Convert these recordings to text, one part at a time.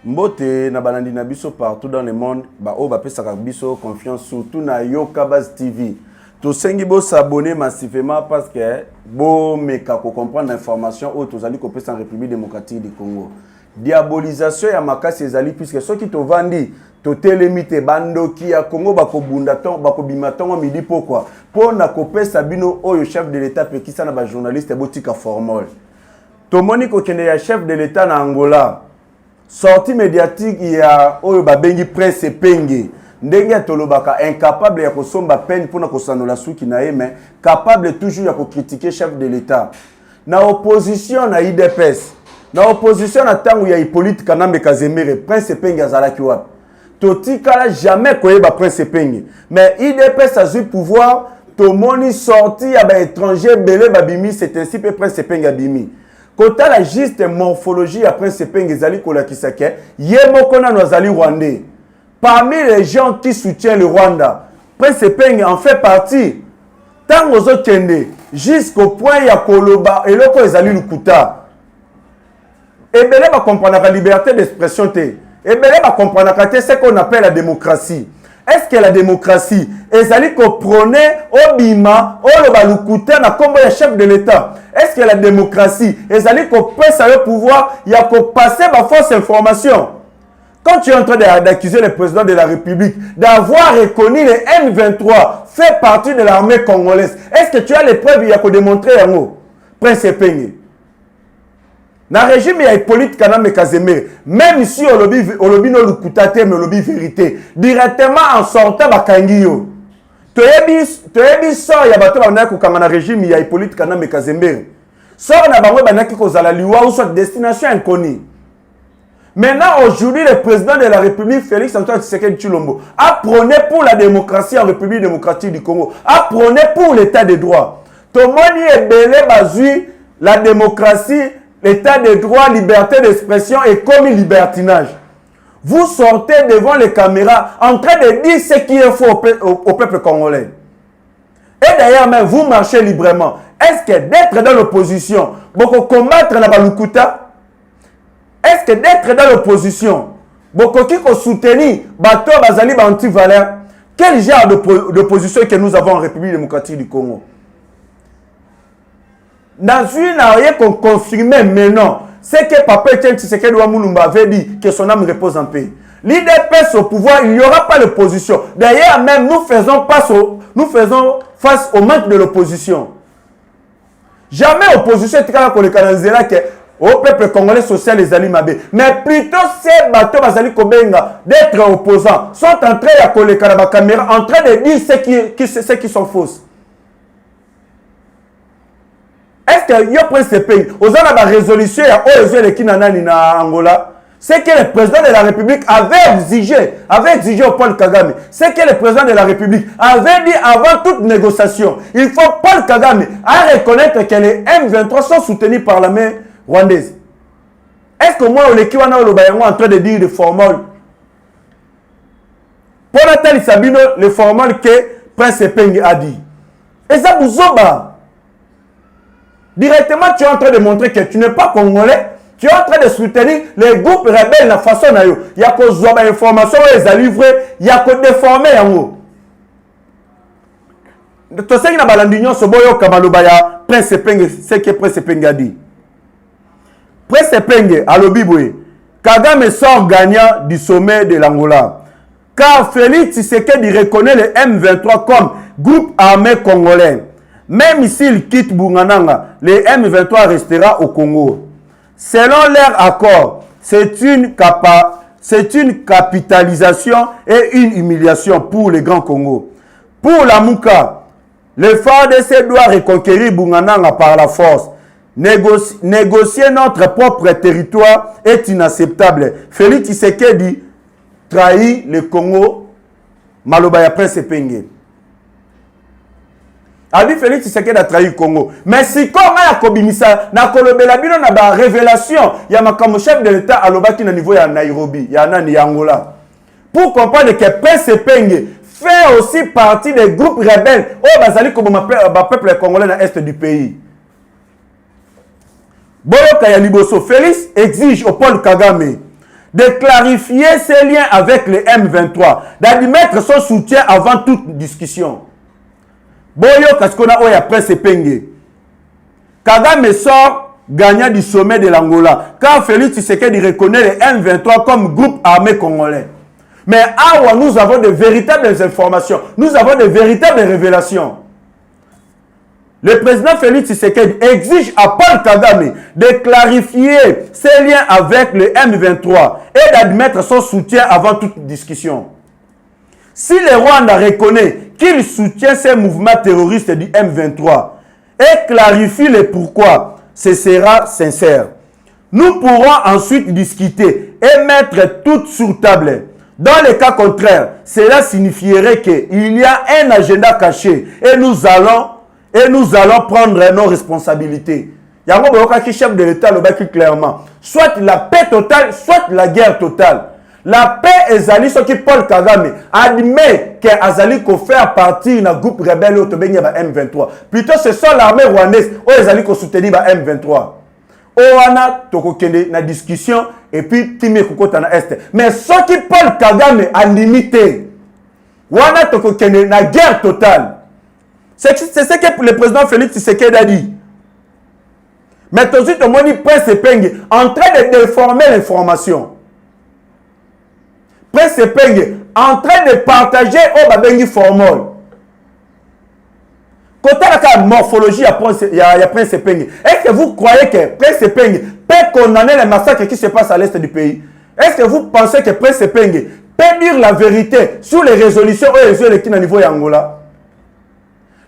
Mbote na balandi na biso partout dans le monde, ba o ba pesa biso confiance surtout na Yokabaz TV. To sengi bo s'abonner massivement parce que bo meka ko comprendre l'information au to zali ko pesa en République démocratique du Congo. Diabolisation ya makasi ezali puisque ceux qui to vandi to telemite bandoki ya Congo bako bundaton bako bimaton midi pourquoi pour na ko pesa bino oyo chef de l'état pekisa na ba journaliste botika formol. To moni ko kende ya chef de l'état na Angola. Sortie médiatique il y a oyo babengi presse penge ndenge tolobaka incapable ya kosomba peine pour na kosanola suki na ye mais capable toujours ya ko critiquer chef de l'état na opposition na IDPS na opposition na tangu ya Hippolyte Kanambe Kazemere presse penge azalaki wapi totikala jamais koyeba presse penge mais IDPS a eu pouvoir to moni sorti ya ba étranger belé babimi c'est ainsi pe presse penge abimi. Quand la juste morphologie après ce penge ezali kolakisa ke yemoko na azali rwandais. Parmi les gens qui soutiennent le Rwanda, Prince Penge en fait partie. Tant aux autres kende jusqu'au point ya koloba eloko ezali lukuta. Ebele ba comprendre la liberté d'expression te. Ebele ba comprendre que c'est ce qu'on appelle la démocratie. Est-ce que la démocratie ezali ko prôner obima oloba lukuta na kombo ya chef de l'état? Est-ce que la démocratie ezali ko pesa le pouvoir ya ko passer ba fausse information? Quand tu es en train d'accuser le président de la République d'avoir reconnu les M23 fait partie de l'armée congolaise, est-ce que tu as les preuves ya ko démontrer en haut? Prince Penge. Na régime ya Hippolyte Kanambe Kazemere, même si olobi no lukuta te mais olobi vérité, directement en sortant bakangi yo. Toyebi sort ya bato ba ko kanga na régime ya Hippolyte Kanambe Kazemere. Sort na bango banaki ko zala liwa ou soit destination inconnue. Maintenant aujourd'hui le président de la République Félix Antoine Tshisekedi Tshilombo a prôné pour la démocratie en République démocratique du Congo, a prôné pour l'état de droit. Tomoni ebele bazui la démocratie, l'état de droit, liberté d'expression et comme libertinage. Vous sortez devant les caméras en train de dire ce qui est faux au peuple congolais. Et d'ailleurs, même vous marchez librement. Est-ce que d'être dans l'opposition, beaucoup combattre la balukuta? Est-ce que d'être dans l'opposition, beaucoup qui soutenir bateau bazali ba anti-valeur? Quel genre d'opposition que nous avons en République démocratique du Congo? Dans une arrière qu'on confirmait maintenant, c'est que Papa Etienne Tshisekedi Mulumba avait dit que son âme repose en paix. L'IDPS au pouvoir, il n'y aura pas d'opposition. D'ailleurs, même nous faisons face au manque de l'opposition. Jamais opposition est au peuple congolais social les alimabé. Mais plutôt ces bateaux bazali kobenga d'être opposants sont en train de coller la caméra, en train de dire ce qui sont fausses. Est-ce que yo Prince Penge aux la résolution ya OEZ qui nanani na Angola? C'est que le président de la République avait exigé au Paul Kagame. C'est que le président de la République avait dit avant toute négociation, il faut Paul Kagame à reconnaître que les M23 sont soutenus par l'armée rwandaise. Est-ce que moi, en train de dire de formol? Pour Nathalie Sabino, le formol que Prince Penge a dit. Et ça vous oba. Directement, tu es en train de montrer que tu n'es pas congolais. Tu es en train de soutenir les groupes rebelles de la façon dont il y a des informations, ils ont livré, il y a que déformer en haut. Tu sais que dans l'Union, ce boyo Kamalobaya, Prince Penge, c'est que Prince Penge a dit. Prince Penge, à l'Obiboué, Kagame sort gagnant du sommet de l'Angola. Car Félix Tshisekedi reconnaît le M23 comme groupe armé congolais. Même s'il quitte Bungananga, le M23 restera au Congo. Selon leur accord, c'est une capitalisation et une humiliation pour le Grand Congo. Pour la Mouka, le FARDC doit reconquérir Bungananga par la force. Négocier notre propre territoire est inacceptable. Félix Tshisekedi trahit le Congo. Malobaya Prince Penge. Abi Félix Tshisekedi a trahi le Congo. Mais si comme il y a Kobimisa, na kolobela bino na ba révélation, il y a ma chef de l'État à l'obaki na niveau ya Nairobi, il y a nani Angola. Pour comprendre que Prince Penge fait aussi partie des groupes rebelles au bazali comme ma peuple congolais dans l'est du pays. Boyoka ya liboso, Félix exige au Paul Kagame de clarifier ses liens avec le M23, d'admettre son soutien avant toute discussion. Boyo Kaskona Oya Prince Penge. Kagame sort gagnant du sommet de l'Angola, car Félix Tshisekedi reconnaît le M23 comme groupe armé congolais. Mais awa, nous avons de véritables informations, nous avons de véritables révélations. Le président Félix Tshisekedi exige à Paul Kagame de clarifier ses liens avec le M23 et d'admettre son soutien avant toute discussion. Si le Rwanda reconnaît qu'il soutient ces mouvements terroristes du M23 et clarifie le pourquoi, ce sera sincère. Nous pourrons ensuite discuter et mettre tout sur table. Dans le cas contraire, cela signifierait qu'il y a un agenda caché et nous allons prendre nos responsabilités. Il y a un chef de l'État le clairement. Soit la paix totale, soit la guerre totale. La paix est ce qui Paul Kagame admet que Azali ko faire partie d'un groupe rebelle au M23. Plutôt ce sont l'armée rwandaise où Azali ko soutenir M23. Oana toko kende na discussion et puis Timé Kokota na Est. Mais ce qui Paul Kagame a limité. Oana toko kende na guerre totale. C'est ce que le président Félix Tshisekedi a dit. Mais tout de suite, on dit Prince Penge en train de déformer l'information. Prince Penge en train de partager au Babengi formol. Côté la morphologie, il y a Prince Penge. Est-ce que vous croyez que Prince Penge peut condamner les massacres qui se passent à l'est du pays? Est-ce que vous pensez que Prince Penge peut dire la vérité sur les résolutions au niveau d'Angola?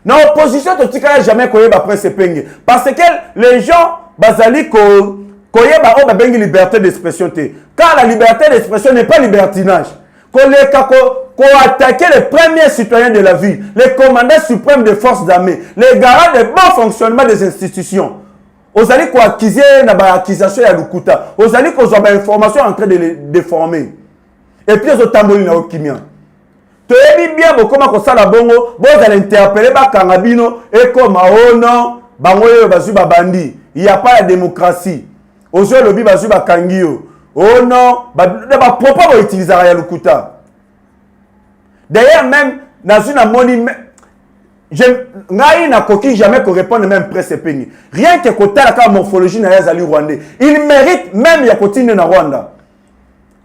Non, opposition, tu n'as jamais connu Prince Penge. Parce que les gens, bazali koyeba o babengi liberté d'expression. Car la liberté d'expression n'est pas libertinage. Qu'on attaquer les premiers citoyens de la ville, les commandants suprêmes des forces armées, les garants du bon fonctionnement des institutions. Vous allez acquiser une accusation à Lukuta. Vous allez avoir des informations en train de les déformer. Et puis vous tambourine na okimia. Tu es bien comment ça la bongo, vous allez interpeller Bakangabino et comme oh non, bangoyo bazuba bandi. Il n'y a pas de démocratie. Aujourd'hui, le bibazu bakangio. Oh non, ba propos va utiliser à Lukuta. D'ailleurs, même dans une moni, je n'ai coquille jamais qu'on réponde même Prince Penge. Rien que côté la morphologie na yazali rwandais. Il mérite même ya continuer na Rwanda.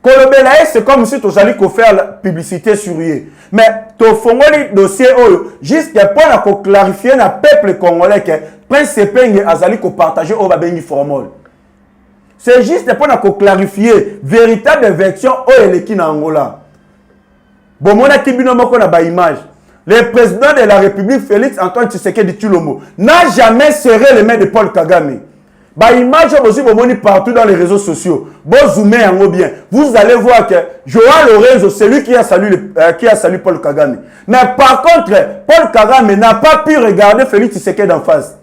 Kolobelae, c'est comme si tu allais faire la publicité sur lui. Mais tu fais dossier juste pour clarifier le peuple congolais que Prince Penge azali ko partager au babengi formol. C'est juste pour clarifier véritable version au eleki na Angola. Bon, mon akibino moko na ba image. Le président de la République, Félix Antoine Tshisekedi Tshilombo, n'a jamais serré les mains de Paul Kagame. Bah, image aussi partout dans les réseaux sociaux. Bon, zoomez en bien. Vous allez voir que Joao Lorenzo, c'est lui qui a salué Paul Kagame. Mais par contre, Paul Kagame n'a pas pu regarder Félix Tshisekedi en face.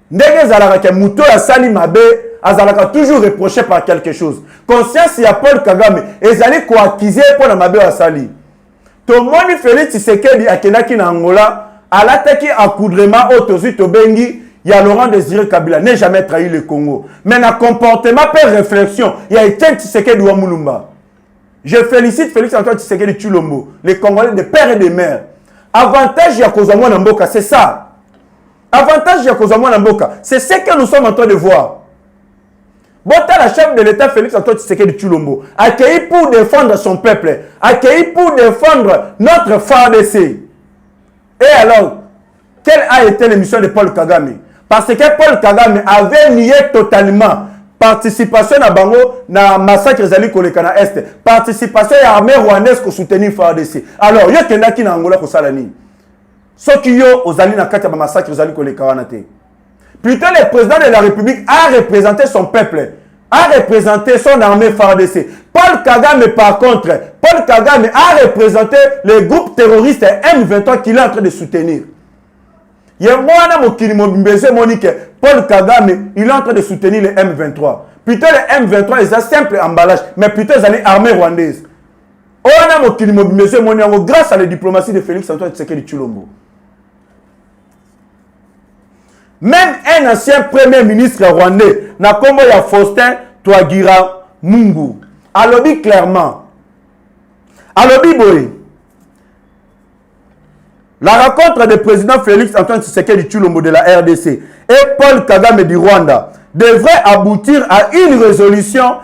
Ndege Zalaka Mouto a sali mabe, Azalaka toujours reproché par quelque chose. Conscience, il y a Paul Kagame. Et ils allaient acquiser pour la mabe à sali. Tout le monde Félix Tshisekedi a kenaki na Angola, à l'attaque à coudrement au Tozu Tobengi. Il y a Laurent Désiré Kabila, n'a jamais trahi le Congo. Mais dans le comportement, par réflexion, il y a Etienne Tshisekedi Ouamulumba. Je félicite Félix Antoine Tshisekedi Tshilombo, les Congolais de père et de mère. Avantage ya Kozamwa Namboka, c'est ça. Avantage ya Kozamwa Namboka, c'est ce que nous sommes en train de voir. Bota, la chef de l'État Félix Antoine Tshisekedi Tshilombo, accueilli pour défendre son peuple, accueilli pour défendre notre FARDC. Et alors, quelle a été l'émission de Paul Kagame? Parce que Paul Kagame avait nié totalement participation à Bango na massacre Zali Kolekana Est, participation à l'armée rwandaise pour soutenir FARDC. Alors, il y a quelqu'un qui n'a Angola pour salani. Ce qui y a aux alliés na kata massacre Zali Kolekana Est. Plutôt, le président de la République a représenté son peuple, a représenté son armée FARDC. Paul Kagame, par contre, Paul Kagame a représenté le groupe terroriste M23 qu'il est en train de soutenir. Il y a Paul Kagame, il est en train de soutenir le M23. Plutôt le M23, ils ont un simple emballage, mais plutôt ils ont l'armée rwandaise. Grâce à la diplomatie de Félix Antoine Tshisekedi Tshilombo. Même un ancien premier ministre rwandais, Nakombo ya Faustin Twagira Mungu, alobi clairement. Alobi boy. La rencontre du président Félix Antoine Tshisekedi Tshilombo de la RDC et Paul Kagame du Rwanda devrait aboutir à une résolution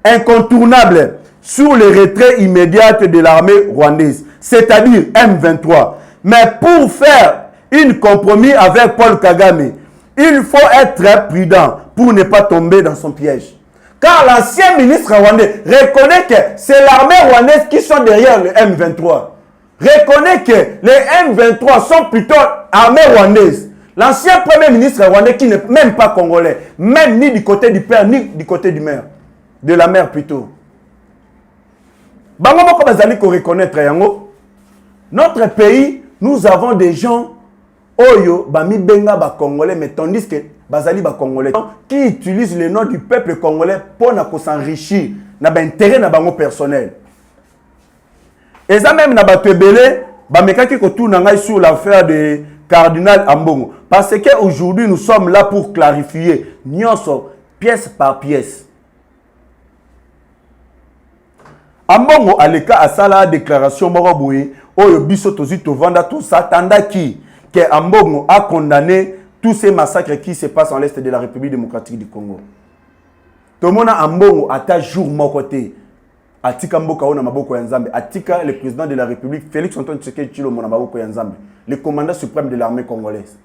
incontournable sur le retrait immédiat de l'armée rwandaise, c'est-à-dire M23. Mais pour faire un compromis avec Paul Kagame, il faut être très prudent pour ne pas tomber dans son piège. Car l'ancien ministre rwandais reconnaît que c'est l'armée rwandaise qui sont derrière le M23. Reconnaît que les M23 sont plutôt armée rwandaise. L'ancien premier ministre rwandais qui n'est même pas congolais, même ni du côté du père, ni du côté du mère. De la mère plutôt. Bango moko bazali ko reconnaître yango. Notre pays, nous avons des gens oyo bami benga ba congolais, mais tandis que bazali ba congolais qui utilisent le nom du peuple congolais pour s'enrichir na ba intérêt na bango personnel. Et ça même na ba tebele ba mekaki ko tourna ngai sur l'affaire de Cardinal Ambongo parce que aujourd'hui nous sommes là pour clarifier nyonso pièce par pièce. Ambongo aleka asala déclaration moko boye oyo biso tozi tovanda tout s'attenda qui que Ambongo a condamné tous ces massacres qui se passent en l'est de la République démocratique du Congo. Tout le monde a Ambongo ata jour mon côté. Atika Mboka ona maboko ya Nzambe, atika le président de la République Félix Antoine Tshisekedi Tshilombo na maboko ya Nzambe, le commandant suprême de l'armée congolaise.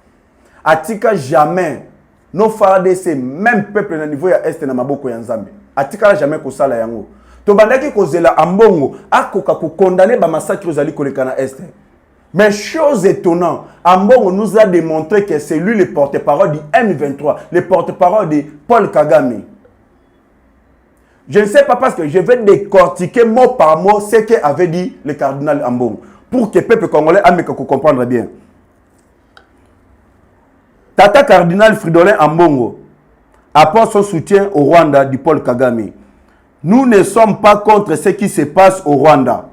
Atika jamais nos FARDC même peuple na niveau ya est na maboko ya Nzambe. Atika jamais ko sala yango. To bandaki ko zela Ambongo akoka ko condamner ba massacre zali koleka na est. Mais chose étonnante, Ambongo nous a démontré que c'est lui le porte-parole du M23, le porte-parole de Paul Kagame. Je ne sais pas parce que je vais décortiquer mot par mot ce qu'avait dit le cardinal Ambongo pour que le peuple congolais ait comprendre bien. Tata cardinal Fridolin Ambongo apporte son soutien au Rwanda du Paul Kagame. Nous ne sommes pas contre ce qui se passe au Rwanda.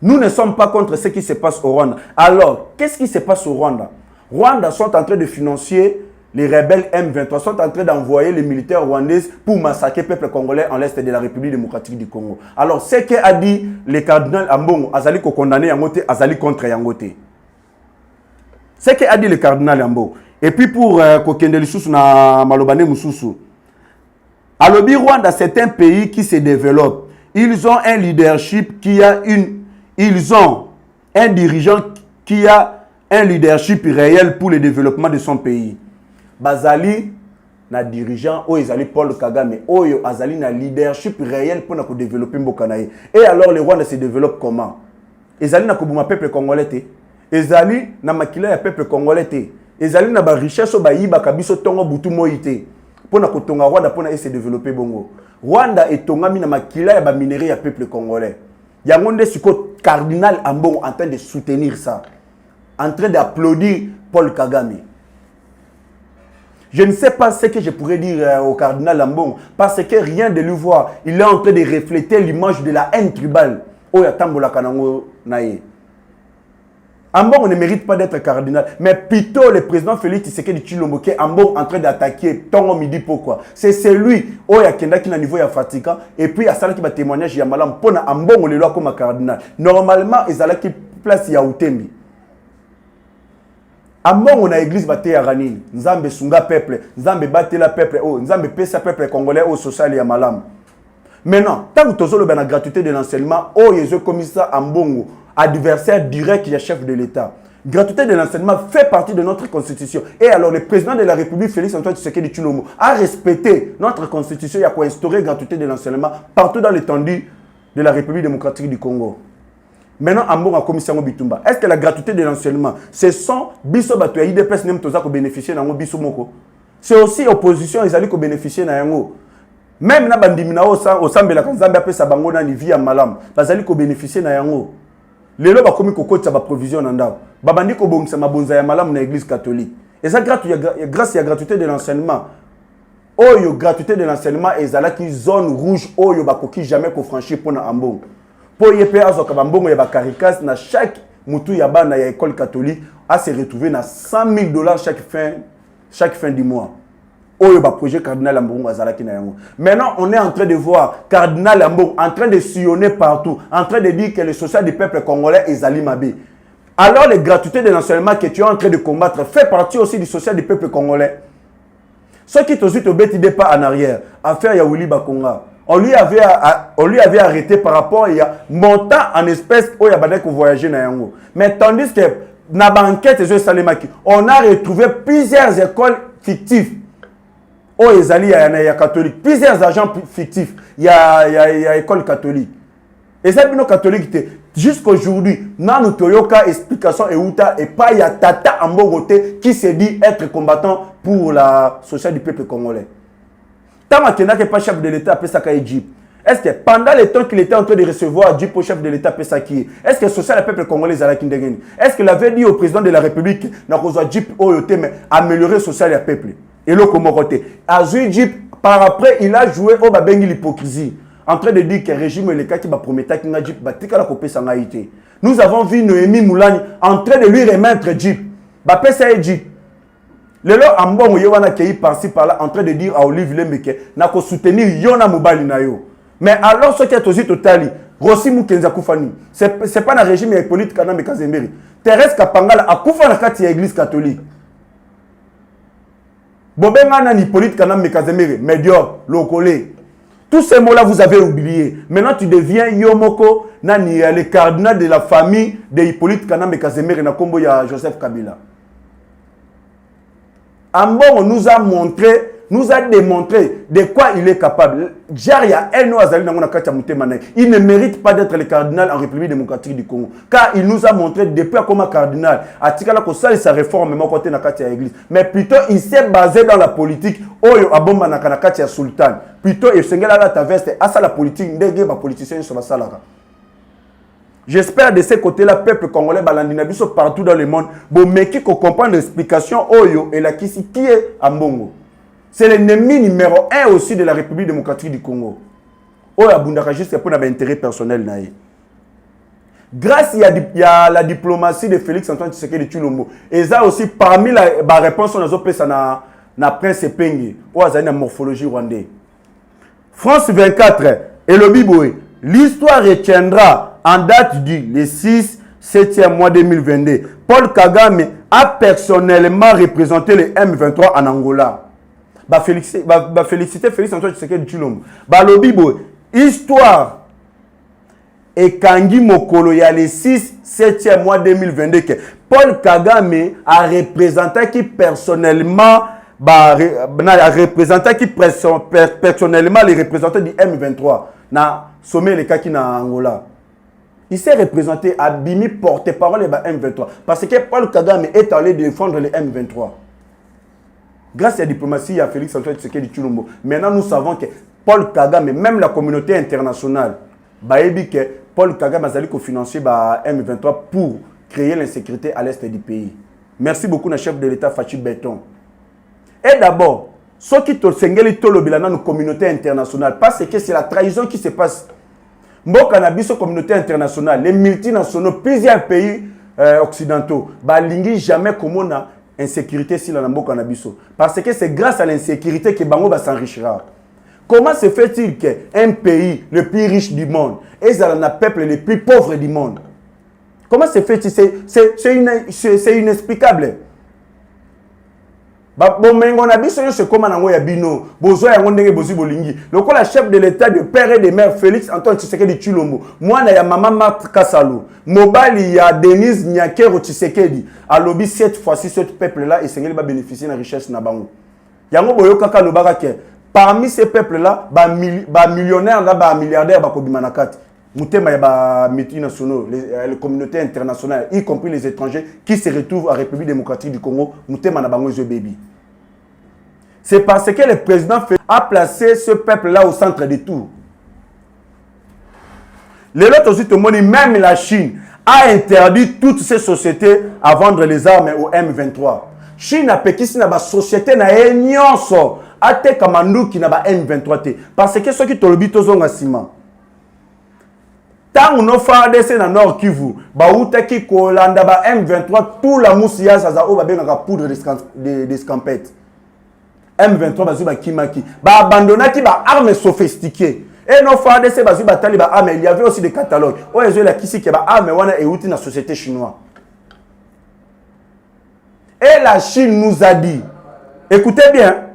Nous ne sommes pas contre ce qui se passe au Rwanda. Alors, qu'est-ce qui se passe au Rwanda? Rwanda sont en train de financer les rebelles M23, sont en train d'envoyer les militaires rwandais pour massacrer le peuple congolais en l'est de la République démocratique du Congo. Alors, ce qu'a dit le cardinal Ambongo, Azali ko condamné Yangote, Azali contre Yangote. Ce qu'a dit le cardinal Ambongo. Et puis pour Kokende Lisusu na Malobane Mususu. Alobi Rwanda, c'est un pays qui se développe. Ils ont un leadership qui a Ils ont un dirigeant qui a un leadership réel pour le développement de son pays. Bazali na dirigeant oyo ezali Paul Kagame oyo azali na leadership réel pour na ko développer mboka na ye. Et alors le Rwanda se développe comment? Ezali na kobuma peuple congolais te. Ezali na makila ya peuple congolais te. Ezali na ba richesse ba yiba kabiso tongo butu moyi te. Pour na ko tonga Rwanda pour na se développer bongo. Rwanda etongami na makila ya ba minerai ya peuple congolais. Yangonde siko cardinal Ambongo en train de soutenir ça. En train d'applaudir Paul Kagame. Je ne sais pas ce que je pourrais dire au cardinal Ambongo, parce que rien de lui voir, il est en train de refléter l'image de la haine tribale. Ambongo ne mérite pas d'être cardinal, mais plutôt le président Félix Tshisekedi Tshilombo qui est Ambongo en train d'attaquer Tongo Midi. Pourquoi? C'est celui qui a niveau ya fatigant et puis à ça qui va témoignage ya malam pour Ambongo le loi comme cardinal. Normalement, ils allaient qui place ya Utembi. Ambongo na église bate ya ranini, Nzambe sunga peuple, Nzambe bate la peuple, oh, Nzambe pesa peuple congolais au social ya malam. Maintenant, tant que tozolo ben la gratuité de l'enseignement, oh yezo commissaire Ambongo, adversaire direct et chef de l'État. Gratuité de l'enseignement fait partie de notre constitution. Et alors le président de la République, Félix Antoine Tshisekedi Tshilombo, a respecté notre constitution et a instauré gratuité de l'enseignement partout dans l'étendue de la République démocratique du Congo. Maintenant, Ambongo a commission Bitumba. Est-ce que la gratuité de l'enseignement, ce sont biso bato ya IDPS nem toza ko bénéficier na ngo biso moko? C'est aussi opposition ils allaient ko bénéficier na yango. Même na bandimina au sambela kanzambe apesa bango na via malam, bazali ko bénéficier na yango. Lelo ba komi ko kotsa ba provision na ndao. Babandi ko bongisa mabonza ya malam na église catholique. Et ça grâce à la gratuité de l'enseignement. Oyo gratuité de l'enseignement ezalaki zone rouge oyo bakoki jamais ko franchir pour na Ambongo. Pour y faire azoka bambongo ya bakarikas na chaque mutu ya bana ya école catholique à se retrouver na $100,000 chaque fin du mois. oyo ba projet Cardinal Ambongo azalaki na yango. Maintenant, on est en train de voir Cardinal Ambongo en train de sillonner partout, en train de dire que le social du peuple congolais est Zali Mabé. Alors, les gratuités de l'enseignement que tu es en train de combattre fait partie aussi du social du peuple congolais. Ceux qui t'ont te bêti des pas en arrière, affaire Yaouli Bakonga, on lui avait arrêté par rapport à montant en espèces où il y a voyager na yango. Mais tandis que na banquette on a retrouvé plusieurs écoles fictives. Oh, il y a catholique, plusieurs agents fictifs. Il y a école catholique. Et ça, nos catholiques, jusqu'aujourd'hui, nous toyoka explication et pas il y a Tata Ambogote qui se dit être combattant pour la société du peuple congolais. Tant qu'il n'a pas chef de l'État à Pesaka Egypte. Est-ce que pendant le temps qu'il était en train de recevoir Djip au chef de l'État Pesaki, est-ce que le social du peuple congolais à Kindegeni? Est-ce qu'il avait dit au président de la République Djip améliorer le social du peuple? Et le Komoroté. Azui Djip, par après, il a joué au Babengi l'hypocrisie. En train de dire que le régime est le cas qui va promettre qu'il n'a Djip, nous avons vu Noémie Moulani en train de lui remettre Djip. Bapesa Djip. Le lo ambongo yewana kei par-ci par-là en train de dire à Olivier Lembeke n'a qu'à soutenir Yona Mobali na yo. Mais alors ce qui est aussi total, Rossi Mukenza Koufani, c'est pas un régime politique quand même Kazemberi. Thérèse Kapangala a Koufa na kati église catholique. Bobengana ni politique quand même Kazemberi, médiocre, locolé. Tous ces mots-là vous avez oublié. Maintenant tu deviens Yomoko nani le cardinal de la famille de Hippolyte Kanambe Kazemberi na kombo ya Joseph Kabila. Ambongo nous a montré, nous a démontré de quoi il est capable. Il ne mérite pas d'être le cardinal en République démocratique du Congo. Car il nous a montré depuis comment cardinal, à Tikala Kosali sa réforme, même côté na kati église. Mais plutôt il s'est basé dans la politique. Oyo abomba na kati ya sultan. Plutôt il s'engage la taveste à ça la politique. Ndege ba politicien sur la salara. J'espère de ce côté-là, peuple congolais, balandinabiso partout dans le monde, bon, mais qui comprend l'explication, Oyo et la Kisi, qui est Ambongo. C'est l'ennemi numéro 1 aussi de la République démocratique du Congo. Oyo Abundaka juste pour un intérêt personnel. Grâce à la diplomatie de Félix Antoine Tshisekedi Tshilombo, et ça aussi, parmi la réponse, on a opé ça na Prince Pengi, ou à la morphologie rwandaise. France 24, et le Biboué, l'histoire retiendra. En date du 6-7e mois 2022, Paul Kagame a personnellement représenté le M23 en Angola. Féliciter Félix Antoine Tshisekedi Tshilombo. Lobibo, histoire et Kangi Mokolo, il y a le 6-7e mois 2022 que Paul Kagame a représenté qui personnellement personnellement les représentants du M23 na sommet le Kaki na Angola. Il s'est représenté à Bimi porte-parole de M23. Parce que Paul Kagame est allé défendre les M23. Grâce à la diplomatie, il y a Félix Antoine Tshisekedi Tshilombo. Maintenant, nous savons que Paul Kagame, même la communauté internationale, que Paul Kagame a financé M23 pour créer l'insécurité à l'est du pays. Merci beaucoup, le chef de l'État Fachi Béton. Et d'abord, ceux qui ont dans la communauté internationale, parce que c'est la trahison qui se passe. Mboka na biso communauté internationale, les multinationaux, plusieurs pays occidentaux, balingi jamais comme on a insécurité si la mboka na biso. Parce que c'est grâce à l'insécurité que Bango va s'enrichira. Comment se fait-il qu'un pays le plus riche du monde est un peuple le plus pauvre du monde? Comment se fait-il? C'est inexplicable. Bon, mais on a vu ce comment on a bino, bozoya ngondenge bozi bolingi. Le chef de l'État de père et de mère Félix Antoine Tshisekedi Tshilombo. Moi na ya maman Marthe Kasalo. Mobali ya Denise Nyakero Tshisekedi. A lobby cette fois-ci ce peuple là et sengeli va bénéficier de la richesse na bango. Yango boyo kaka lobaka ke parmi ces peuples là ba millionnaires là ba milliardaires ba kobima na kati. Moutema ya ba multinationaux, les communautés internationales, y compris les étrangers qui se retrouvent en République démocratique du Congo, Moutema na bango zo baby. C'est parce que le président a placé ce peuple-là au centre de tout. Les autres aussi, même la Chine a interdit toutes ces sociétés à vendre les armes au M23. Chine a péqué si na société na enyonso a te kamandu qui na ba M23 parce que ceux qui tolobito zonga ciment. Tant on fait des na Nord Kivu, baoutaki kolanda ba M23 tout la moussia ça za o ba benga poudre de scampette. M23 bazui ba kimaki ba abandonnaki ba armes sophistiquées et nos FARDC bazui ba tali ba armes. Il y avait aussi des catalogues o ezo la kisi ke ba armes wana e uti na société chinoise. Et la Chine nous a dit, écoutez bien,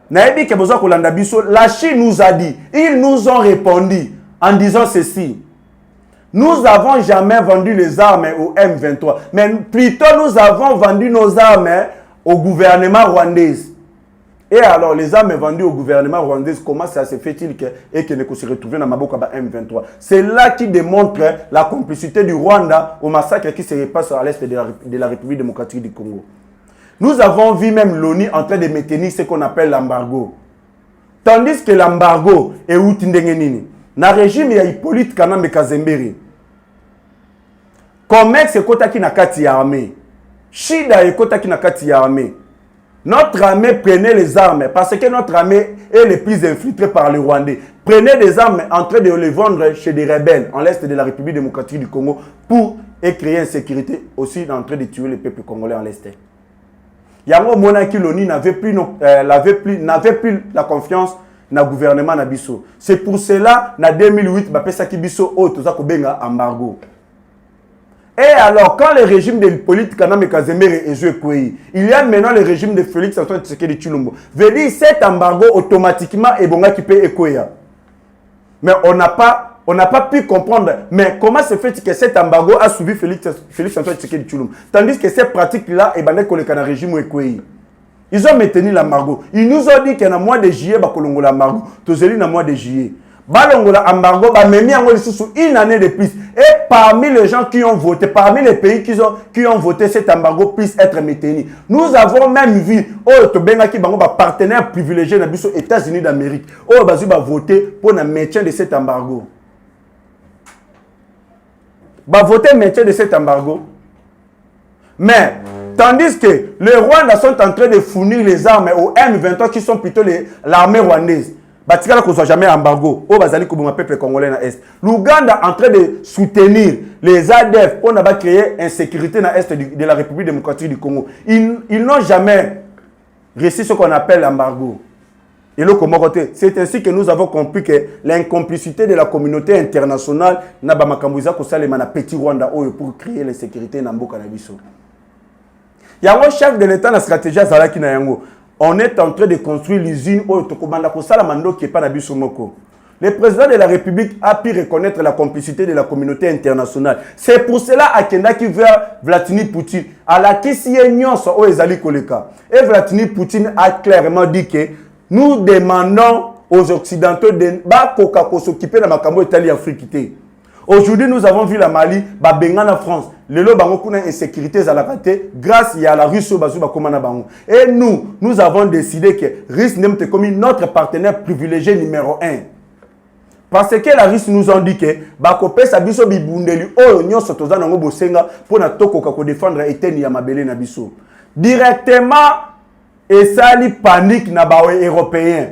naebi ke besoin kolanda biso, la Chine nous a dit, ils nous ont répondu en disant ceci: nous n'avons jamais vendu les armes au M23, mais plutôt nous avons vendu nos armes au gouvernement rwandais. Et alors, les armes vendues au gouvernement rwandais, comment ça se fait-il et que ne se retrouve dans Maboka M23? C'est là qui démontre la complicité du Rwanda au massacre qui se repasse à l'est de la République démocratique du Congo. Nous avons vu même l'ONU en train de maintenir ce qu'on appelle l'embargo. Tandis que l'embargo est outindengenini. Na régime ya Hippolyte Kanambe Kazembere. Comex est kota ki na kati ya armée. Shida est kota ki na kati ya armée. Notre armée prenait les armes parce que notre armée est le plus infiltrée par les Rwandais. Prenez des armes en train de les vendre chez des rebelles en l'est de la République démocratique du Congo pour créer une sécurité aussi en train de tuer le peuple congolais en l'est. Yango Monaki Loni n'avait plus la confiance dans le gouvernement Nabiso. C'est pour cela, en 2008, Bapesaki Biso Otoza Kobenga embargo. Et alors, quand le régime de Hippolyte Kanambe Kazembere est joué, il y a maintenant le régime de Félix Antoine Tshisekedi Tshilombo. Veut dire cet embargo automatiquement est bon qui peut écouer. Mais on n'a pas pu comprendre. Mais comment se fait que cet embargo a suivi Félix Antoine Tshisekedi Tshilombo? Tandis que ces pratiques-là, et ben le régime écoué. Ils ont maintenu l'embargo. Ils nous ont dit qu'il y a un mois de juillet, bakolongo l'embargo. Tozeli un mois de juillet. Balongola embargo, même une année de plus. Et parmi les gens qui ont voté, parmi les pays qui ont voté, cet embargo puisse être maintenu. Nous avons même vu, partenaire privilégié aux États-Unis d'Amérique, voté pour le maintien de cet embargo. Voter le maintien de cet embargo. Mais, tandis que les Rwandais sont en train de fournir les armes aux M23 qui sont plutôt l'armée rwandaise. Batikala qu'on soit jamais embargo. Au Bazali Koubouma peuple congolais dans l'Est. L'Ouganda en train de soutenir les ADF. On a créé insécurité dans l'Est de la République démocratique du Congo. Ils n'ont jamais réussi ce qu'on appelle l'embargo. Et c'est ainsi que nous avons compris que l'incomplicité de la communauté internationale n'a pas makambuza ko salema na petit Rwanda pour créer l'insécurité dans Mboka na biso. Il y a un chef de l'État la stratégie Zalaki na yango. On est en train de construire l'usine au Tokobanda Kosalamando qui est pas Nabiso Moko. Le président de la République a pu reconnaître la complicité de la communauté internationale. C'est pour cela Akenda qui veut Vladimir Poutine. À la Kisienyon au Ezali Koleka. Et Vladimir Poutine a clairement dit que nous demandons aux Occidentaux de s'occuper de Makambo Italie Afrique. Aujourd'hui, nous avons vu la Mali, Bengana France. Lelo bango kuna insécurité à la raté grâce à la Russie bazu ba komana bango. Et nous avons décidé que Russie n'est comme notre partenaire privilégié numéro 1. Parce que la Russie nous a dit que bakope sa biso bibundeli oyo nyonso toza nango bosenga pour na tokoka ko défendre eteni ya mabele na biso. Directement et ça li panique na bawe européen.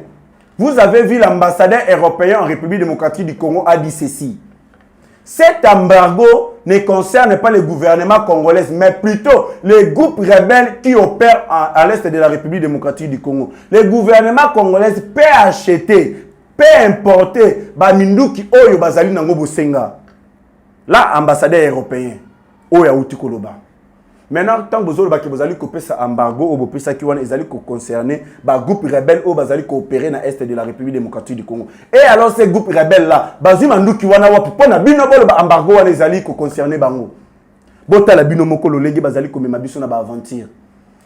Vous avez vu l'ambassadeur européen en République démocratique du Congo a dit ceci. Cet embargo ne concerne pas le gouvernement congolais, mais plutôt les groupes rebelles qui opèrent à l'est de la République démocratique du Congo. Le gouvernement congolais peut acheter, peut importer, Baminduki Oyo Bazali Nango Bosenga. Là, ambassadeur européen, Oya Utikoloba. Maintenant, tant que vous avez coupé ça embargo, ou vous avez concerné les groupes rebelles ou vous avez coopéré dans l'est de la République démocratique du Congo. Et alors, ces groupes rebelles-là, vous avez embargo, vous avez concerné bango. Bota la binomoko lo legi bazali ko memabiso na ba aventure.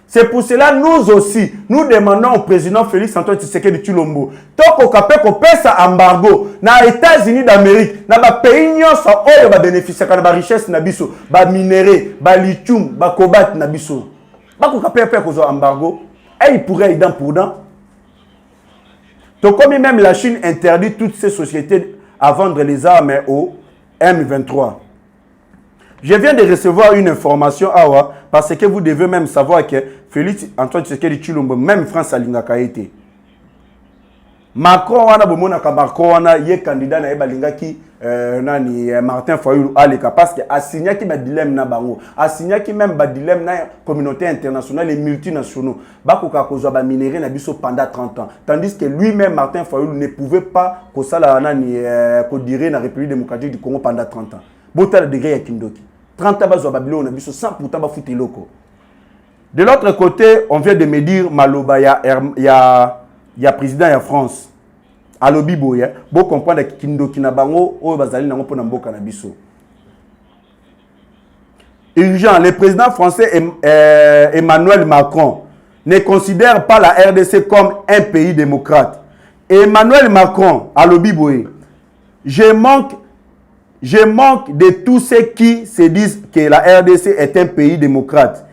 C'est pour cela nous aussi nous demandons au président Félix Antoine Tshisekedi Tshilombo toko kapé ko pesa embargo na États-Unis d'Amérique na ba pays nyonso oyo ba bénéficier kana ba richesse na biso ba minerais ba lithium ba cobalt na biso. Ba ko kapé ko zo embargo et il pourrait être pour dent. Donc comme même la Chine interdit toutes ces sociétés à vendre les armes au M23. Je viens de recevoir une information parce que vous devez même savoir que Félix Antoine Tshisekedi Tshilombo, même France alingaka été. Macron wana bomona ka Macron wana ye candidat na balingaki Martin Fayulu aleka parce que a signé qui ba dilemme na bango a signé qui même ba dilemme na communauté internationale et multinationaux bakoka kozwa ba minéraux na biso pendant 30 ans tandis que lui-même Martin Fayulu ne pouvait pas ko sala nani ko dire na République démocratique du Congo pendant 30 ans bota le degré ya Kindoki 30 ans bazwa ba bilo na biso sans pourtant ba foutre loko. De l'autre côté on vient de me dire maloba ya président ya France alobi boya bo comprendre Kindoki na bango o bazali nango pona mboka na biso. Urgent, le président français Emmanuel Macron ne considère pas la RDC comme un pays démocrate. Emmanuel Macron alobi boya je manque de tous ceux qui se disent que la RDC est un pays démocrate.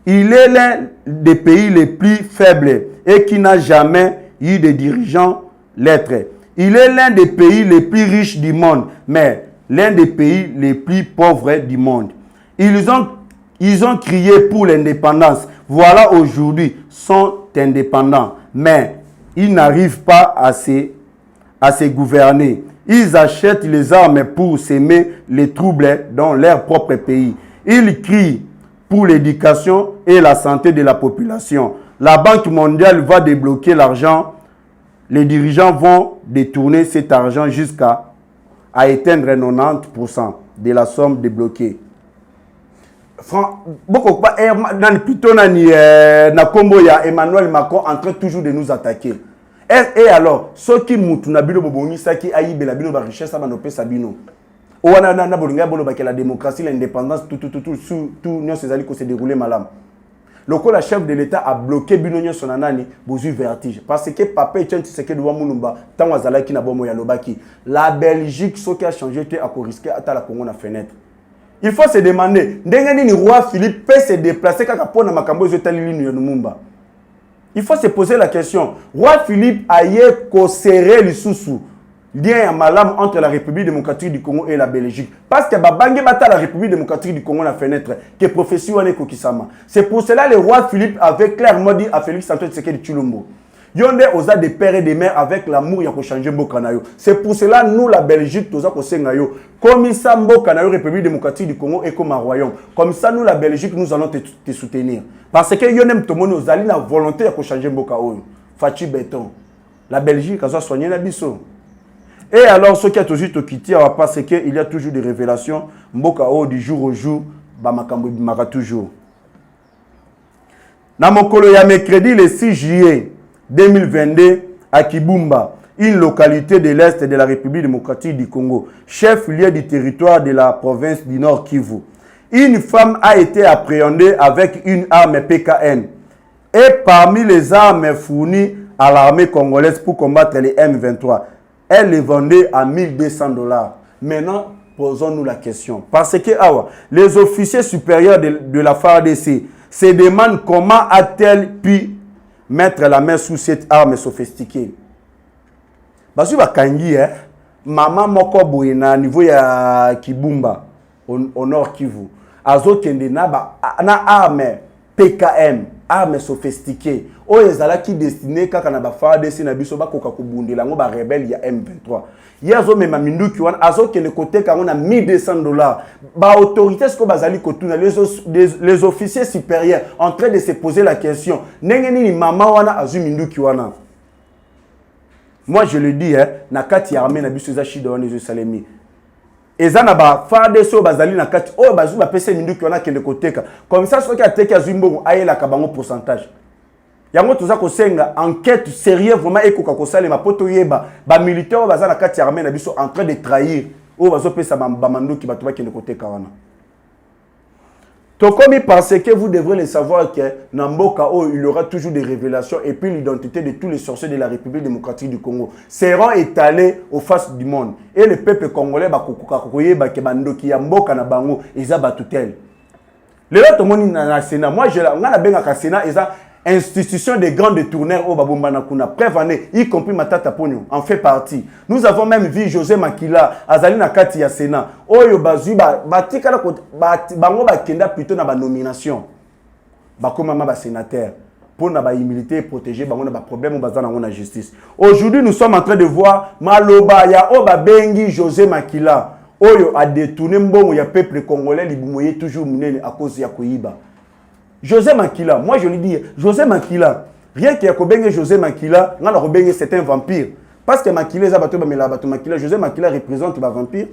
Il est l'un des pays les plus faibles et qui n'a jamais eu de dirigeants l'être. Il est l'un des pays les plus riches du monde, mais l'un des pays les plus pauvres du monde. Ils ont crié pour l'indépendance. Voilà aujourd'hui, sont indépendants, mais ils n'arrivent pas à se gouverner. Ils achètent les armes pour s'aimer les troubles dans leur propre pays. Ils crient pour l'éducation et la santé de la population. La Banque mondiale va débloquer l'argent. Les dirigeants vont détourner cet argent jusqu'à éteindre 90% de la somme débloquée. Plutôt na combo ya Emmanuel Macron en train toujours de nous attaquer. Et alors, ceux qui moutent na bino bobongi saki ayibe la bino ba richesse ba no pesa bino. Owana na bolinga bolo ba que la démocratie, l'indépendance tout nyo sezali ko se dérouler malam. Loko la chef de l'État a bloqué Binonyo Sonanani, bozu vertige. Parce que papa et tchèque seke doit mounumba, tant wazalaki na bomo ya lobaki. La Belgique, ce qui a changé, tu as risqué à la Congo na fenêtre. Il faut se demander, ndengeni ni roi Philippe peut se déplacer quand pour na makambo zotali linu yonumumba. Il faut se poser la question. Roi Philippe a yé ko serrer le sous lien malam entre la République démocratique du Congo et la Belgique. Parce que Babange bata la République démocratique du Congo na fenêtre que professeur wane kokisama. C'est pour cela le roi Philippe avait clairement dit à Félix Antoine Tshisekedi Tshilombo. Yonde oza de père et de mère avec l'amour ya ko changer mboka na yo. C'est pour cela nous la Belgique toza ko senga yo. Comme ça mboka na yo République démocratique du Congo et comme un royaume. Comme ça nous la Belgique nous allons te soutenir. Parce que yonem tomoni ozali na volonté ya ko changer mboka oyo. Fachi béton. La Belgique a soigné na biso. Et alors, ce qui a toujours quitté, parce qu'il y a toujours des révélations, Mboka O du jour au jour, Bamakambo Bimara toujours. Namokolo ya mercredi le 6 juillet 2022 à Kibumba, une localité de l'Est de la République démocratique du Congo, chef-lieu du territoire de la province du Nord Kivu. Une femme a été appréhendée avec une arme PKN. Et parmi les armes fournies à l'armée congolaise pour combattre les M23, elle les vendait à $1200. Maintenant, posons-nous la question. Parce que les officiers supérieurs de la FARDC se demandent comment a-t-elle pu mettre la main sous cette arme sophistiquée. Basu bakangi maman moko boye na niveau ya Kibumba au Nord Kivu. Azo kende na arme PKM, arme sophistiquée. O ezala ki destiné kaka na ba FARDC na biso ba koka kubundela ngo ba rebelle ya M23. Yazo mema minduki wana azo kende kote kango na $1200. Ba autorité ce ko bazali kotuna les officiers supérieurs en train de se poser la question. Ndenge nini mama wana azu minduki wana. Moi je le dis na kati armée na biso za shida wana Salemi. Ezana ba FARDC bazali na kati o bazu ba pese minduki wana kende koteka. Comme ça soki ateka zimbo ayela kabango pourcentage. Yango toza ko senga enquête sérieuse vraiment ekoka ko salema poto yeba ba militaire baza na kati armée na biso en train de trahir o bazo pesa ba mandoki bato ba kende koteka wana. Tokomi parce que vous devrez le savoir que Namboka il y aura toujours des révélations et puis l'identité de tous les sorciers de la République démocratique du Congo seront étalés aux faces du monde et le peuple congolais ba kokoka koyeba ke bandoki ya mboka na bango eza batutel. Le lot moni na Sénat moi je ngana benga ka Sénat eza institution des grands détourneurs au Babombana Kuna, prévané, y compris Matata Pogno, en fait partie. Nous avons même vu José Makila, Azali Nakati ya Sénat, Oyo Bazuba, Batikala, Bango Bakenda plutôt dans la nomination. Bakoma ba sénateur. pour na ba humilité protéger ba on a ba problème bazana na on a justice. Aujourd'hui nous sommes en train de voir maloba ya oba bengi José Makila oyo a détourné mbongo ya peuple congolais libumoye toujours munene à cause ya koyiba. José Makila, moi je lui dis José Makila, rien que Yakobenge José Makila, ngana kobenge c'est un vampire parce que Makila za bato ba mela bato Makila José Makila représente ba vampire.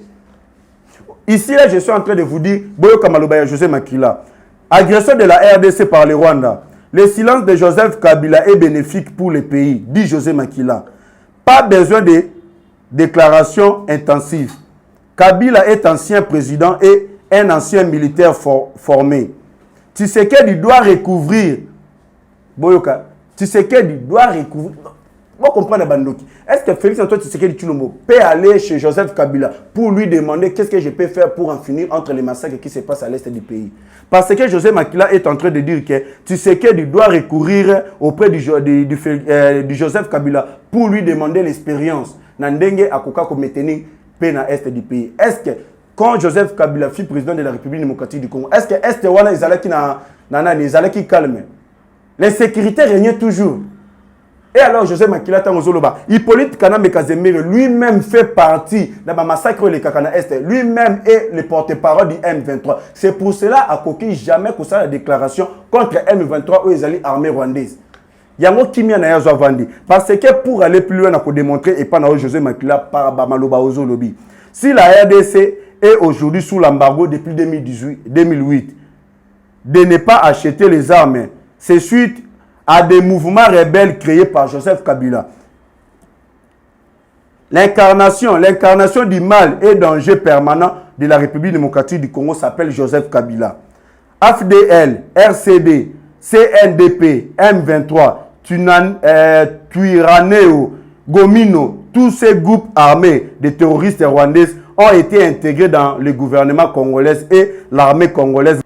Ici là je suis en train de vous dire boyo kamaloba ya José Makila. Agression de la RDC par le Rwanda. Le silence de Joseph Kabila est bénéfique pour le pays, dit José Makila. Pas besoin de déclarations intensives. Kabila est ancien président et un ancien militaire formé. Tshisekedi doit recouvrir. Boyoka, Tshisekedi doit recouvrir. Vous comprenez, Bandoki. Est-ce que Félix Antoine Tshisekedi Tshilombo peut aller chez Joseph Kabila pour lui demander qu'est-ce que je peux faire pour en finir entre les massacres qui se passent à l'est du pays? Parce que José Makila est en train de dire que Tshisekedi doit recourir auprès du Joseph Kabila pour lui demander l'expérience. Nandenge akoka ko maintenir paix dans l'est du pays. Est-ce que quand Joseph Kabila fut président de la République démocratique du Congo, est-ce que est wana izalaki calme? L'insécurité régnait toujours. Et alors José Makila Tangozoloba, Hippolyte Kanambe Kazemire lui-même fait partie de la massacre de Kakana Est. Lui-même est le porte-parole du M23. C'est pour cela à Koki jamais que ça la déclaration contre M23 ou les alliés armés rwandaises. Yango Kimia na yazo vandi. Parce que pour aller plus loin, on a démontré et pas José Makila par Bamaloba Ozolobi. Si la RDC est aujourd'hui sous l'embargo depuis 2008, de ne pas acheter les armes, c'est suite à des mouvements rebelles créés par Joseph Kabila. L'incarnation du mal et danger permanent de la République démocratique du Congo s'appelle Joseph Kabila. AFDL, RCD, CNDP, M23, Twirwaneho, Gomino, tous ces groupes armés de terroristes rwandais ont été intégrés dans le gouvernement congolais et l'armée congolaise.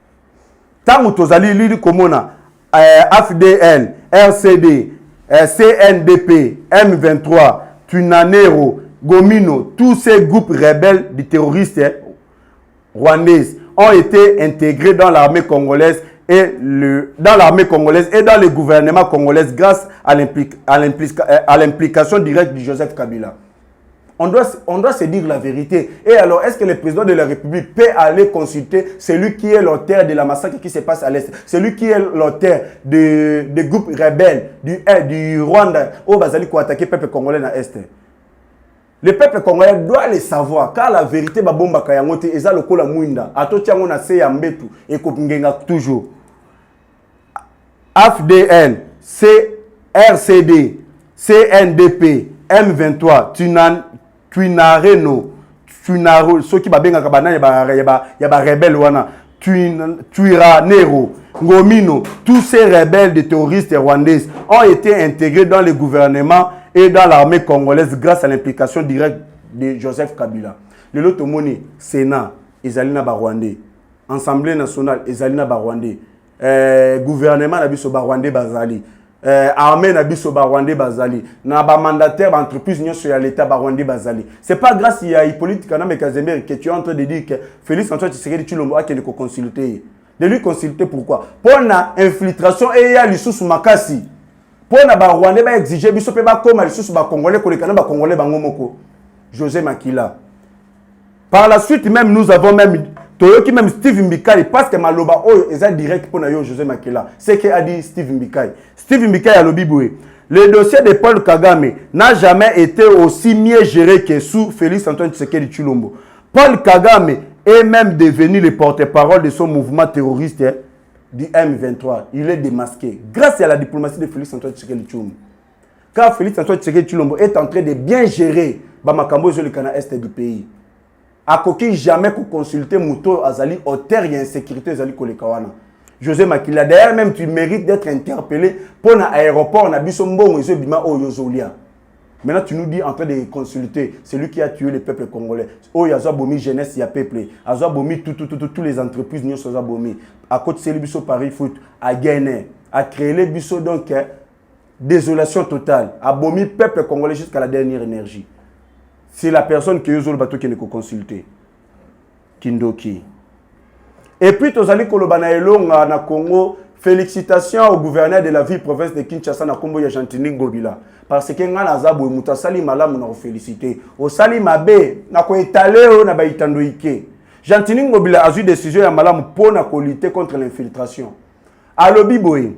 Tant que Tozali Komona, AFDL, RCD, CNDP, M23, Twirwaneho, Gomino, tous ces groupes rebelles de terroristes rwandais ont été intégrés dans l'armée congolaise et dans le gouvernement congolais grâce à l'implication directe de Joseph Kabila. On doit se dire la vérité. Et alors, est-ce que le président de la République peut aller consulter celui qui est l'auteur de la massacre qui se passe à l'Est, celui qui est l'auteur des groupes rebelles du Rwanda, au Bazali qui a attaqué le peuple congolais dans l'Est? Le peuple congolais doit le savoir, car la vérité, babomba kayangote, eza lokola muinda. Ato tiango na se ya mbetu, et kopingenga toujours. AFDL, RCD, CNDP, M23, Twirwaneho, ceux qui babenga kabana yaba rebelle wana, Twirwaneho, Gomino, tous ces rebelles de terroristes rwandais ont été intégrés dans le gouvernement et dans l'armée congolaise grâce à l'implication directe de Joseph Kabila. Le Lotomoni, Sénat, Ezalina Barwandais, Assemblée nationale, Ezalina Barwandais, gouvernement Nabiso Barwandais Bazali, armée Nabiso Barwandais Bazali, Naba mandataire entreprise sur l'État Barwandais Bazali. C'est pas grâce à Hippolyte Kanambe Kazemire que tu es en train de dire que Félix Antoine Tshisekedi Tshilombo a qu'il faut consulter. De lui consulter pourquoi? Pour la infiltration et il y a l'issue Makasi. Pour na ba Rwandais ba exiger biso pe ba koma lisusu ba congolais kolekana ba congolais bango moko. José Makila. Par la suite même nous avons même Toyoki même Steve Mbikai parce que maloba oyo eza direct pour na yo José Makila. C'est que a dit Steve Mbikai. Steve Mbikai a lobi boé. Le dossier de Paul Kagame n'a jamais été aussi mieux géré que sous Félix Antoine Tshisekedi Tshilombo. Paul Kagame est même devenu le porte-parole de son mouvement terroriste du M23. Il est démasqué grâce à la diplomatie de Félix Antoine Tshisekedi Tshilombo. Car Félix Antoine Tshisekedi Tshilombo est en train de bien gérer Bamakambo sur le canal est du pays. A koki jamais qu'on consulter Mouto Azali auteur et insécurité Azali Kolekawana. José Makila, d'ailleurs même tu mérites d'être interpellé pour l'aéroport Nabisombongo et Bima O Yozolia. Maintenant tu nous dis en train de consulter celui qui a tué le peuple congolais. Oh Yazo Bomi jeunesse ya peuple. Yazo Bomi tous les entreprises n'y sont Bomi. À côté de Bisso Paris Foot à gagner, à créer les Bisso donc désolation totale. À Bomi peuple congolais jusqu'à la dernière énergie. C'est la personne qui est au bateau qui ne peut consulter. Kindoki. Et puis, tu as dit que na Congo, Félicitations au gouverneur de la ville province de Kinshasa na kombo ya Jantini Ngobila. Parce que nga na zabu muta sali malamu na féliciter. Au sali mabe na ko étaler na ba itando ike. Jantini Ngobila a eu décision ya malamu pour na ko lutter contre l'infiltration. Alobi boy.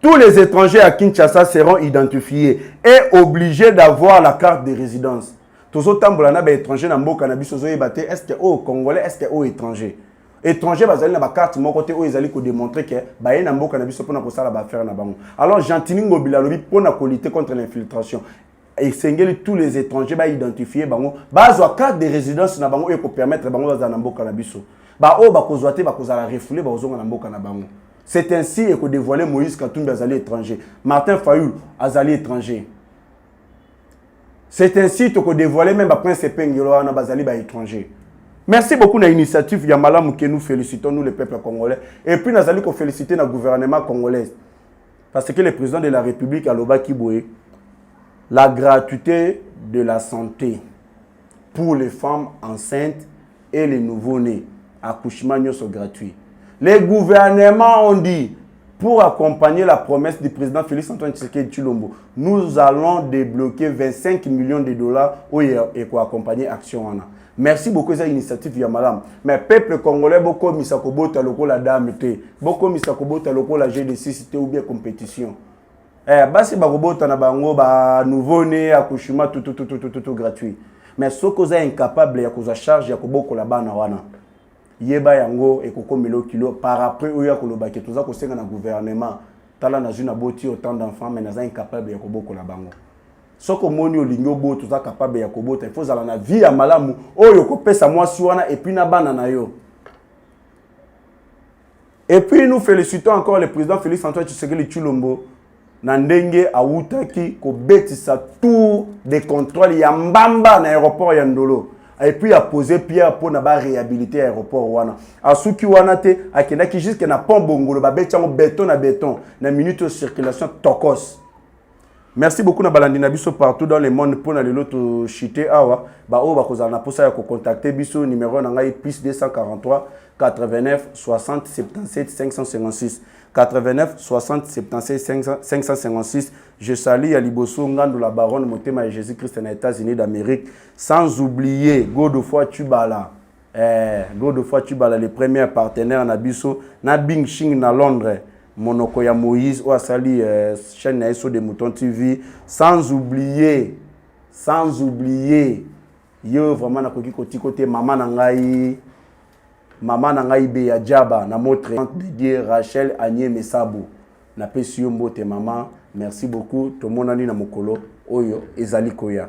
Tous les étrangers à Kinshasa seront identifiés et obligés d'avoir la carte de résidence. Tous autant bolana ba étranger na mboka na biso zo yebate est-ce que au congolais est-ce que au étranger. Étranger bazali na ba carte mon côté où ils allaient ko démontrer que ba yena mboka na biso pona ko sala ba faire na bango. Alors Jantini Ngobila lobi pona ko lutter contre l'infiltration. Et sengeli tous les étrangers ba identifier bango bazwa carte de résidence na bango et ko permettre bango za na mboka na biso. Ba o ba ko zoate ba ko za la refouler ba ozonga na mboka na bango. C'est ainsi que dévoilé Moïse Katumbi Azali étranger. Martin Fayulu Azali étranger. C'est ainsi que dévoilé même Prince Pengelo Azali étranger. Merci beaucoup de l'initiative Yamala que nous félicitons, nous les peuples congolais. Et puis nous allons féliciter le gouvernement congolais. Parce que le président de la République, Aloba Kiboué, la gratuité de la santé pour les femmes enceintes et les nouveau-nés. Accouchement gratuit. Les gouvernements ont dit, pour accompagner la promesse du président Félix Antoine Tshisekedi Tshilombo, nous allons débloquer 25 millions de dollars pour accompagner Action Wana. Merci beaucoup pour cette initiative Yamalam. Mais le peuple congolais, beaucoup misakobota loko la dame, beaucoup misakobota loko la GD6 ou bien compétition. Basi bakobota na bango ba nouveau-né accouchement tout gratuit. Mais ce que vous êtes incapable ya koza charge ya koboko la bana wana. Yeba yango ekokomelo kilo par après oya kolobaki toza kosenga na gouvernement tala na juna boti autant d'enfants mais naza incapable ya koboko la bango soko moni olingo bo toza capable ya kobota il faut zala na vie ya malamu oyo kopesa mwasi wana et puis na bana na yo. Et puis nous félicitons encore le président Félix Antoine Tshisekedi Tshilombo na ndenge awutaki ko betisa tout des contrôles ya mbamba na aéroport ya Ndolo. Et puis a posé pierre pour na ba réhabiliter aéroport wana. Asuki wana te akendaki jusque na pont Bongolo ba betango béton na minute de circulation tokos. Merci beaucoup na balandi na biso partout dans le monde pour na lelo to chité awa ba o ba kozana posa ya ko contacter biso numéro na ngai plus 243 89 60 77 556 89 60 77 556. Je salue à Liboso Ngando la baronne Motema et Jésus-Christ aux États-Unis d'Amérique. Sans oublier Godefroy Tubala. Godefroy Tubala, le premier partenaire en Abisso. Na Bing Ching na Londres. Monoko ya Moïse. Ou sali chaîne Naïso de Mouton TV. Sans oublier. Yo vraiment na koki koti côté maman nangai. Maman nangai Beya Djaba. Na motre de Dieu Rachel Agnès Mesabou. Na pesi yo mbote maman. Merci beaucoup. Tout le monde a dit na mokolo. Oyo ezali koya.